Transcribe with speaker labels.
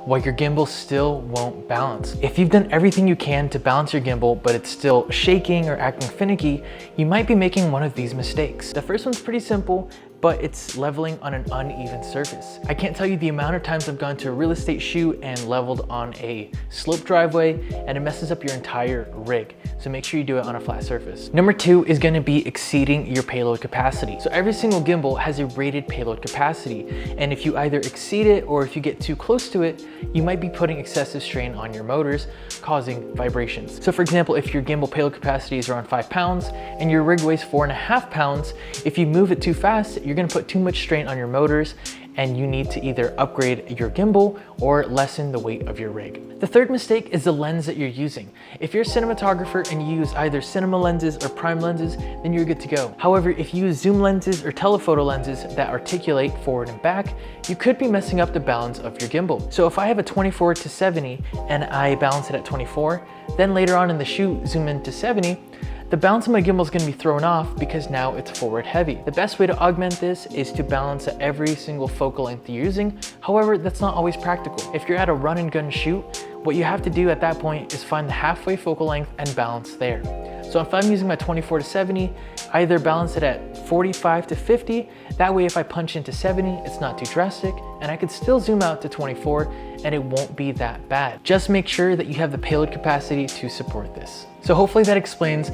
Speaker 1: while your gimbal still won't balance. If you've done everything you can to balance your gimbal, but it's still shaking or acting finicky, you might be making one of these mistakes. The first one's pretty simple, but it's leveling on an uneven surface. I can't tell you the amount of times I've gone to a real estate shoot and leveled on a sloped driveway and it messes up your entire rig. So make sure you do it on a flat surface. Number two is gonna be exceeding your payload capacity. So every single gimbal has a rated payload capacity. And if you either exceed it or if you get too close to it, you might be putting excessive strain on your motors, causing vibrations. So for example, if your gimbal payload capacity is around 5 pounds and your rig weighs 4.5 pounds, if you move it too fast, you're gonna put too much strain on your motors and you need to either upgrade your gimbal or lessen the weight of your rig. The third mistake is the lens that you're using. If you're a cinematographer and you use either cinema lenses or prime lenses, then you're good to go. However, if you use zoom lenses or telephoto lenses that articulate forward and back, you could be messing up the balance of your gimbal. So if I have a 24-70 and I balance it at 24, then later on in the shoot zoom into 70, the balance of my gimbal is going to be thrown off because now it's forward heavy. The best way to augment this is to balance at every single focal length you're using. However, that's not always practical. If you're at a run and gun shoot, what you have to do at that point is find the halfway focal length and balance there. So if I'm using my 24-70, I either balance it at 45-50. That way, if I punch into 70, it's not too drastic and I could still zoom out to 24 and it won't be that bad. Just make sure that you have the payload capacity to support this. So hopefully that explains